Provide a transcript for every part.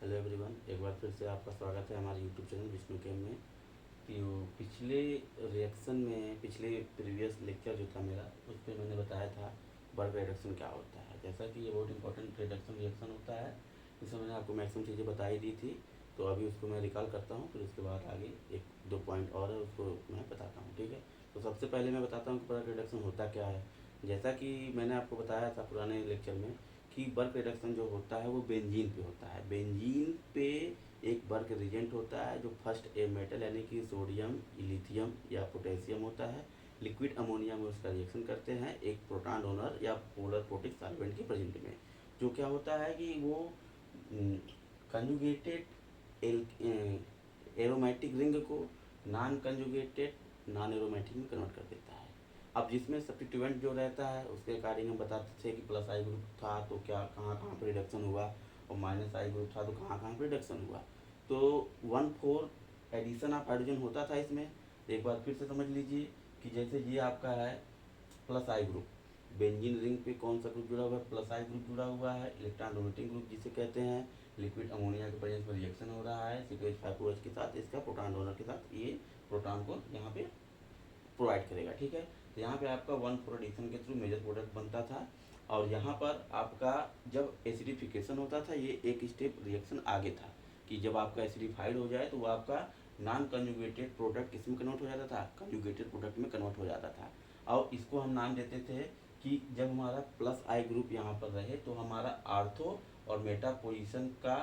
Hello everyone, एक बार फिर से आपका स्वागत है हमारे यूट्यूब चैनल विष्णु केम में। तो पिछले रिएक्शन में पिछले प्रीवियस लेक्चर जो था मेरा, उस पर मैंने बताया था बल्क रिडक्शन क्या होता है। जैसा कि ये बहुत इंपॉर्टेंट रिएक्शन होता है, इसमें मैंने आपको मैक्सिमम चीज़ें बता ही दी थी। तो अभी उसको मैं रिकॉल करता हूँ, फिर उसके बाद आगे एक दो पॉइंट और है उसको मैं बताता हूँ। ठीक है, तो सबसे पहले मैं बताता हूँ कि बल्क रिडक्शन होता क्या है। जैसा कि मैंने आपको बताया था पुराने लेक्चर में कि बल्क रिडक्शन जो होता है वो बेंजीन पे होता है। बेंजीन पे एक बल्क रिएजेंट होता है जो फर्स्ट ए मेटल यानी कि सोडियम, लिथियम या पोटेशियम होता है, लिक्विड अमोनिया में उसका रिएक्शन करते हैं एक प्रोटॉन डोनर या पोलर प्रोटिक सॉल्वेंट के प्रेजेंट में। जो क्या होता है कि वो कंजुगेटेड एरोमेटिक रिंग को नॉन कंजुगेटेड नॉन एरोमेटिक में कन्वर्ट कर देता है। अब जिसमें सब्स्टिट्यूएंट जो रहता है उसके अकॉर्डिंग हम बताते थे कि प्लस आई ग्रुप था तो क्या कहाँ कहाँ पर रिडक्शन हुआ, और माइनस आई ग्रुप था तो कहाँ कहाँ पर रिडक्शन हुआ। तो 1,4 एडिशन ऑफ हाइड्रोजन होता था इसमें। एक बार फिर से समझ लीजिए कि जैसे ये आपका है प्लस आई ग्रुप, बेंजीन रिंग पे कौन सा ग्रुप जुड़ा हुआ है, प्लस आई ग्रुप जुड़ा हुआ है, इलेक्ट्रॉन डोनेटिंग ग्रुप जिसे कहते हैं। लिक्विड अमोनिया के प्रेजेंस में रिएक्शन हो रहा है C2H5OH के साथ, इसका प्रोटॉन डोनर के साथ, ये प्रोटॉन को यहाँ पे प्रोवाइड करेगा। ठीक है, तो यहाँ पे आपका 1,4 एडिशन के थ्रू मेजर प्रोडक्ट बनता था। और यहाँ पर आपका जब एसिडिफिकेशन होता था, ये एक स्टेप रिएक्शन आगे था कि जब आपका एसिडिफाइड हो जाए तो वो आपका नॉन कंजुगेटेड प्रोडक्ट किस में कन्वर्ट हो जाता था, कंजुगेटेड प्रोडक्ट में कन्वर्ट हो जाता था। और इसको हम नाम देते थे कि जब हमारा प्लस आई ग्रुप यहाँ पर रहे तो हमारा आर्थो और मेटा पोजिशन का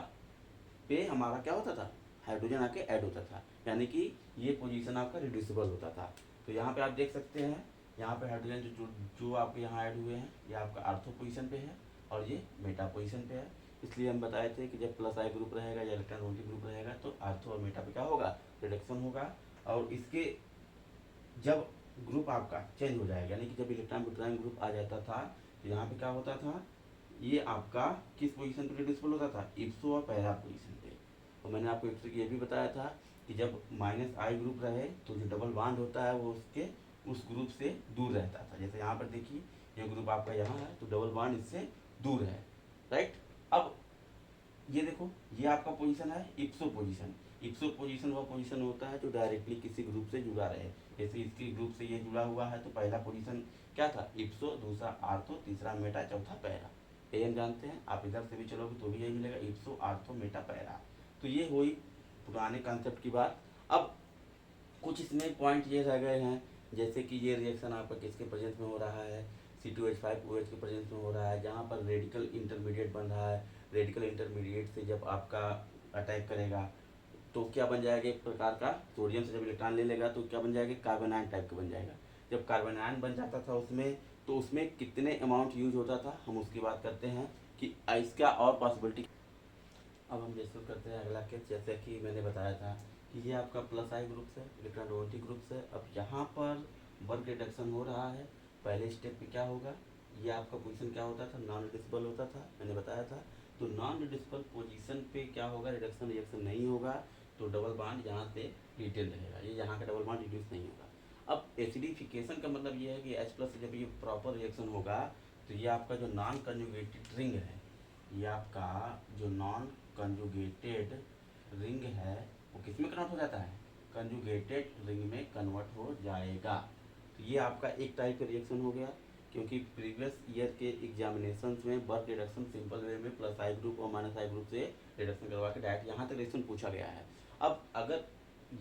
पे हमारा क्या होता था, हाइड्रोजन आके ऐड होता था, यानी कि ये पोजीशन आपका रिड्यूसिबल होता था। तो यहाँ पे आप देख सकते हैं, यहाँ पे हाइड्रोजन जो आपके यहाँ ऐड हुए हैं ये आपका आर्थो पोजीशन पे है और ये मेटा पोजीशन पे है। इसलिए हम बताए थे कि जब प्लस आई ग्रुप रहेगा या इलेक्ट्रॉन डोनेटिंग ग्रुप रहेगा तो आर्थो और मेटा पे क्या होगा, रिडक्शन होगा। और इसके जब ग्रुप आपका चेंज हो जाएगा, यानी कि जब इलेक्ट्रॉन ब्यूटान ग्रुप आ जाता था तो यहाँ पे क्या होता था, ये आपका किस पोजीशन पे रिड्यूसिबल होता था, इप्सो और पैरा पोजीशन पे। और मैंने आपको एक ट्रिक ये भी बताया था कि जब माइनस आई ग्रुप रहे तो जो डबल बॉन्ड होता है वो उसके उस ग्रुप से दूर रहता था। जैसे यहाँ पर देखिए ये ग्रुप आपका यहाँ है तो डबल बॉन्ड इससे दूर है, राइट। अब ये देखो ये आपका पोजीशन है इप्सो पोजीशन। इप्सो पोजीशन वह पोजीशन होता है जो डायरेक्टली किसी ग्रुप से जुड़ा रहे। जैसे इसके ग्रुप से ये जुड़ा हुआ है तो पहला पोजीशन क्या था, इप्सो, दूसरा आर्थो, तीसरा मेटा, चौथा पैरा। ये हम जानते हैं, आप इधर से भी चलोगे तो भी यही मिलेगा, इप्सो, आर्थो, मेटा, पैरा। तो ये हुई पुराने कॉन्सेप्ट की बात। अब कुछ इसमें पॉइंट ये रह गए हैं, जैसे कि ये रिएक्शन आपका किसके प्रेजेंस में हो रहा है, C2H5OH के प्रेजेंस में हो रहा है, जहाँ पर रेडिकल इंटरमीडिएट बन रहा है। रेडिकल इंटरमीडिएट से जब आपका अटैक करेगा तो क्या बन जाएगा, एक प्रकार का सोडियम से जब इलेक्ट्रॉन ले लेगा तो क्या बन जाएगा, कार्बन आयन टाइप का बन जाएगा। जब कार्बन आयन बन जाता था उसमें तो उसमें कितने अमाउंट यूज होता था हम उसकी बात करते हैं कि इसका और पॉसिबिलिटी। अब हम डिस्कस करते हैं अगला केस। जैसे कि मैंने बताया था कि ये आपका प्लस आई ग्रुप से इलेक्ट्रॉन डोनेटिंग ग्रुप से, अब यहाँ पर वर्क रिडक्शन हो रहा है। पहले स्टेप पे क्या होगा, ये आपका पोजीशन क्या होता था, नॉन रिड्यूसिबल होता था, मैंने बताया था। तो नॉन रिड्यूसिबल पोजीशन पे क्या होगा, रिडक्शन रिएक्शन नहीं होगा, तो डबल बॉन्ड यहाँ पे रिटेन रहेगा, ये यहाँ का डबल बॉन्ड रिड्यूस नहीं होगा। अब एसिडिफिकेशन का मतलब ये है कि H प्लस से जब ये प्रॉपर रिएक्शन होगा तो ये आपका जो नॉन कंजुगेटेड रिंग है, ये आपका जो नॉन कंजुगेटेड रिंग है वो किस में कन्वर्ट हो जाता है, कंजुगेटेड रिंग में कन्वर्ट हो जाएगा। तो ये आपका एक टाइप का रिएक्शन हो गया, क्योंकि प्रीवियस ईयर के एग्जामिनेशन में वर्क रिडक्शन सिंपल वे में प्लस आई ग्रुप और माइनस आई ग्रुप से रिडक्शन करवा के डायरेक्ट यहाँ तक रिएक्शन पूछा गया है। अब अगर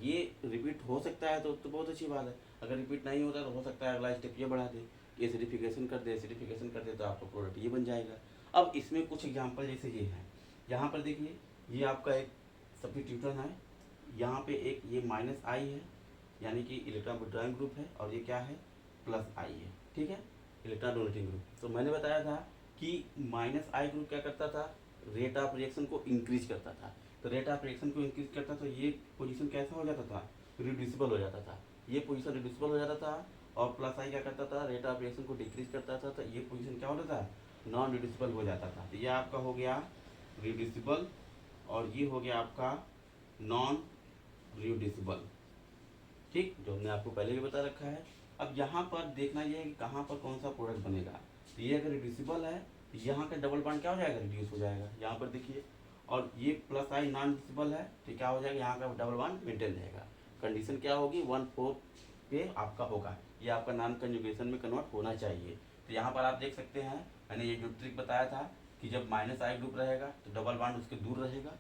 ये रिपीट हो सकता है तो बहुत अच्छी बात है, अगर रिपीट नहीं होता तो हो सकता है अगला स्टेप ये बढ़ा दे, एसिडिफिकेशन कर दे, एसिडिफिकेशन कर दे तो आपका प्रोडक्ट ये बन जाएगा। अब इसमें कुछ एग्जांपल जैसे ये हैं, यहाँ पर देखिए ये आपका एक सब्स्टिट्यूशन है, यहाँ पे एक ये माइनस आई है यानी कि इलेक्ट्रॉन विड्रॉइंग ग्रुप है, और ये क्या है, प्लस आई है, ठीक है, इलेक्ट्रॉन डोनेटिंग ग्रुप। तो मैंने बताया था कि माइनस आई ग्रुप क्या करता था, रेट ऑफ रिएक्शन को इंक्रीज करता था। तो रेट ऑफ रिएक्शन को इंक्रीज करता तो ये पोजीशन कैसा हो जाता था, रिड्यूसिबल हो जाता था, ये पोजीशन रिड्यूसिबल हो जाता था। और प्लस आई क्या करता था, रेट ऑफ रिएक्शन को डिक्रीज करता था, तो ये पोजीशन क्या होता था, नॉन रिड्यूसिबल हो जाता था। तो ये आपका हो गया रिड्यूसिबल और ये हो गया आपका नॉन रिड्यूसिबल, ठीक, जो हमने आपको पहले भी बता रखा है। अब यहाँ पर देखना ये है कि कहाँ पर कौन सा प्रोडक्ट बनेगा। तो ये अगर रिड्यूसिबल है तो यहाँ का डबल बॉन्ड क्या हो जाएगा, रिड्यूस हो जाएगा, यहाँ पर देखिए। और ये प्लस आई नॉन रिड्यूसिबल है तो क्या हो जाएगा, यहाँ का डबल बॉन्ड मेंटेन रहेगा। कंडीशन क्या होगी, 1/4 पे आपका होगा, ये आपका नॉन कंजुगेशन में कन्वर्ट होना चाहिए। तो यहाँ पर आप देख सकते हैं, मैंने ये जो ट्रिक बताया था कि जब माइनस आई ग्रुप रहेगा तो डबल बॉन्ड उसके दूर रहेगा,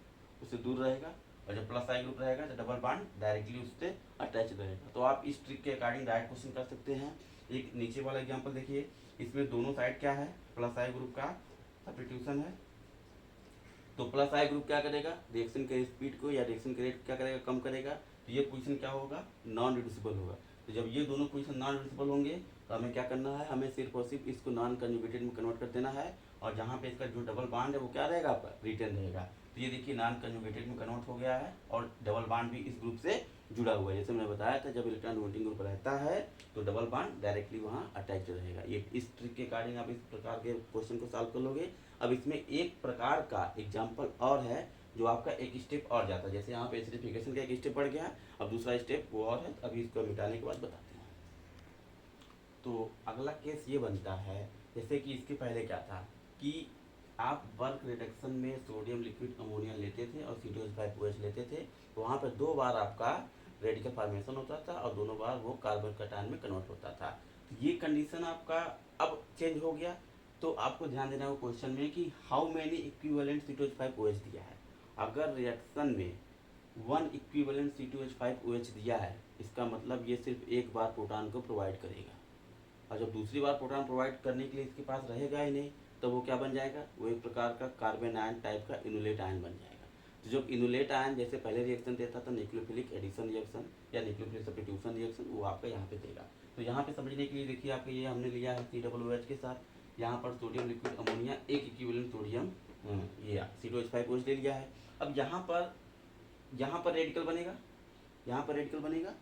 उससे दूर रहेगा, और जब प्लस आई ग्रुप रहेगा तो डबल बॉन्ड डायरेक्टली उससे अटैच रहेगा। तो आप इस ट्रिक के अकॉर्डिंग डायरेक्ट क्वेश्चन कर सकते हैं। एक नीचे वाला एग्जांपल देखिए, इसमें दोनों साइड क्या है, प्लस आई ग्रुप का सब्स्टिट्यूशन है। तो प्लस आई ग्रुप क्या करेगा, रिएक्शन के स्पीड को या रिएक्शन के रेट क्या करेगा, कम करेगा। तो ये पोजीशन क्या होगा, नॉन रिड्यूसिबल होगा। तो जब ये दोनों पोजीशन नॉन रिड्यूसिबल होंगे तो हमें क्या करना है, हमें सिर्फ और सिर्फ इसको नॉन कंजुगेटेड में कन्वर्ट कर देना है, और जहाँ पे इसका जो डबल बॉन्ड है वो क्या रहेगा, आपका रिटर्न रहेगा। तो ये देखिए नॉन कंजुगेटेड में कन्वर्ट हो गया है, और डबल बॉन्ड भी इस ग्रुप से जुड़ा हुआ है। जैसे मैंने बताया था, जब इलेक्ट्रॉन डोनेटिंग ग्रुप रहता है तो डबल बॉन्ड डायरेक्टली वहाँ अटैच रहेगा। ये इस ट्रिक के अकॉर्डिंग आप इस प्रकार के क्वेश्चन को सॉल्व कर लोगे। अब इसमें एक प्रकार का एग्जाम्पल और है जो आपका एक स्टेप और जाता है, जैसे यहाँ पे एसिडिफिकेशन का एक स्टेप बढ़ गया, अब दूसरा स्टेप वो और है, अभी इसको मिटाने के बाद बताते हैं। तो अगला केस ये बनता है, जैसे कि इसके पहले क्या था कि आप बल्क रिडक्शन में सोडियम लिक्विड अमोनिया लेते थे और C2H5OH लेते थे, तो वहाँ पर 2 बार आपका रेडिकल फॉर्मेशन होता था और दोनों बार वो कार्बन कटायन में कन्वर्ट होता था। तो ये कंडीशन आपका अब चेंज हो गया। तो आपको ध्यान देना है क्वेश्चन में कि हाउ मैनी इक्विवेलेंट C2H5OH दिया है। अगर रिएक्शन में 1 इक्विवेलेंट C2H5OH दिया है, इसका मतलब ये सिर्फ एक बार प्रोटॉन को प्रोवाइड करेगा, और जब दूसरी बार प्रोटॉन प्रोवाइड करने के लिए इसके पास रहेगा ही नहीं, तो वो क्या बन जाएगा, वो एक प्रकार का कार्बन आयन टाइप का इनुलेट आयन बन जाएगा। तो जब इनुलेट आयन जैसे पहले रिएक्शन देता था न्यूक्लियोफिलिक एडिशन रिएक्शन या न्यूक्लियोफिलिक सब्स्टिट्यूशन रिएक्शन, वो आपका यहाँ पे देगा। तो यहाँ पे समझने के लिए देखिए, आपके ये हमने लिया है COOH के साथ, यहाँ पर सोडियम लिक्विड अमोनिया एक इक्विवेलेंट सोडियम ये C2H5OH ले लिया है। अब यहाँ पर रेडिकल बनेगा, यहाँ पर रेडिकल बनेगा,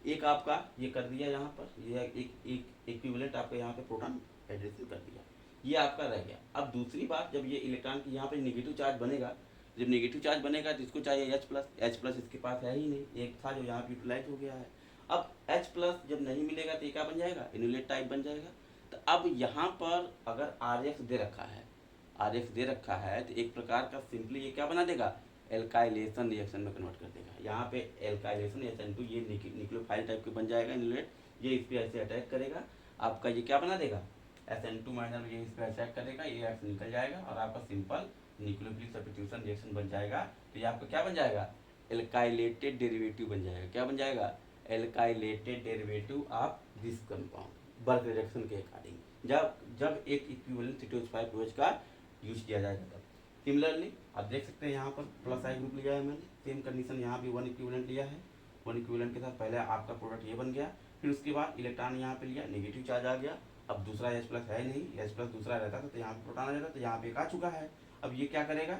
एक आपका ये कर दिया, यहाँ पर ये एक इक्विवेलेंट आपका यहाँ पे प्रोटॉन एडिशन कर दिया, ये आपका रह गया। अब दूसरी बात, जब ये इलेक्ट्रॉन की यहाँ पे नेगेटिव चार्ज बनेगा, जब नेगेटिव चार्ज बनेगा तो इसको चाहिए H+ इसके पास है ही नहीं, एक था जो यहाँ पे यूटिलाइज हो गया है। अब H+ जब नहीं मिलेगा तो ये क्या बन जाएगा, इनुलेट टाइप बन जाएगा। तो अब यहाँ पर अगर RX दे रखा है तो एक प्रकार का सिंपली ये क्या बना देगा, एल्काइलेशन रिएक्शन में कन्वर्ट कर देगा। यहाँ पे एल्काइलेशन SN2 ये न्यूक्लियोफाइल टाइप के बन जाएगा इनुलेट, ये इस पे ऐसे अटैक करेगा, आपका ये क्या बना देगा, SN2 माइनर, ये इस पे अटैक करेगा, ये ऐसे निकल जाएगा और आपका सिंपल न्यूक्लियोफिलिक सब्स्टिट्यूशन रिएक्शन बन जाएगा। तो ये आपका क्या बन जाएगा, एल्काइलेटेड डेरिवेटिव बन जाएगा। क्या बन जाएगा, alkylated derivative of this compound bulk reduction के अकॉर्डिंग, जब एक इक्विवेलेंट C2H5OH का यूज किया जाएगा तब। सिमिलरली आप देख सकते हैं यहाँ पर प्लस आई ग्रुप लिया है मैंने, सेम कंडीशन यहाँ भी 1 इक्विवेलेंट लिया है, 1 इक्विवेलेंट के साथ पहले आपका प्रोडक्ट ये बन गया, फिर उसके बाद इलेक्ट्रॉन यहाँ पे लिया, नेगेटिव चार्ज आ गया, अब दूसरा H+ है नहीं, H+ दूसरा रहता था तो यहाँ पे प्रोटॉन आ जाता, तो यहाँ पे एक आ चुका है। अब ये क्या करेगा,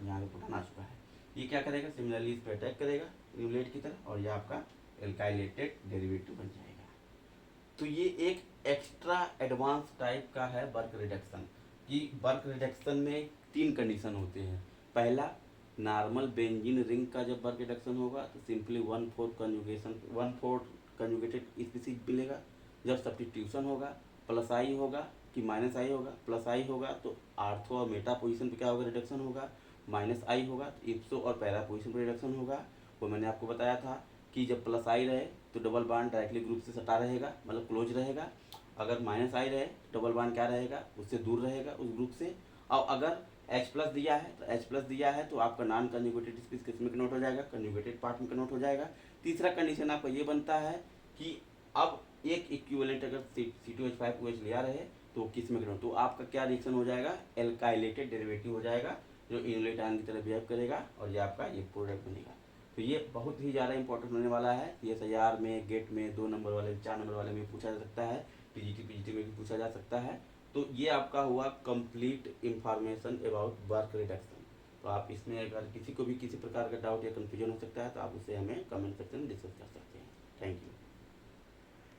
यहाँ पे प्रोटॉन आ चुका है, ये क्या करेगा, सिमिलरली इस पर अटैक करेगा इनुलेट की तरह, और ये आपका एल्काइलेटेड डेरिवेटिव बन जाएगा। तो ये एक एक्स्ट्रा एडवांस टाइप का है बल्क रिडक्शन, कि बल्क रिडक्शन में 3 कंडीशन होते हैं। पहला, नॉर्मल बेंजीन रिंग का जब बल्क रिडक्शन होगा तो सिंपली 1/4 कंजुगेटेड स्पीसीज मिलेगा। जब सब्स्टिट्यूशन होगा, प्लस आई होगा कि माइनस आई होगा, प्लस आई होगा तो आर्थो और मेटा पोजीशन पे क्या होगा, रिडक्शन होगा, माइनस आई होगा तो इप्सो और पैरा पोजीशन पर रिडक्शन होगा। वो मैंने आपको बताया था कि जब प्लस आई रहे तो डबल बॉन्ड डायरेक्टली ग्रुप से सटा रहेगा, मतलब क्लोज रहेगा। अगर माइनस आई रहे तो डबल बॉन्ड क्या रहेगा, उससे दूर रहेगा उस ग्रुप से। और अगर H+ दिया है तो H+ दिया है तो आपका नॉन कंजुगेटेड स्पीसीज किस में कन्वर्ट हो जाएगा, कंजुगेटेड पार्ट में कन्वर्ट हो जाएगा। तीसरा कंडीशन आपका ये बनता है कि अब एक इक्विवेलेंट अगर C2H5OH लिया रहे तो किस में कन्वर्ट, तो आपका क्या रिएक्शन हो जाएगा, एल्काइलेटेड डेरिवेटिव हो जाएगा, जो इनुलेट आयन की तरह बिहेव करेगा, और ये आपका ये प्रोडक्ट बनेगा। तो ये बहुत ही ज़्यादा इंपॉर्टेंट होने वाला है। CSIR में, गेट में 2 नंबर वाले, 4 नंबर वाले में पूछा जा सकता है, PGT में भी पूछा जा सकता है। तो ये आपका हुआ complete information about bulk reduction. तो आप इसमें अगर किसी को भी किसी प्रकार का डाउट या कन्फ्यूजन हो सकता है तो आप उसे हमें कमेंट सेक्शन में डिस्कस कर सकते हैं। Thank you.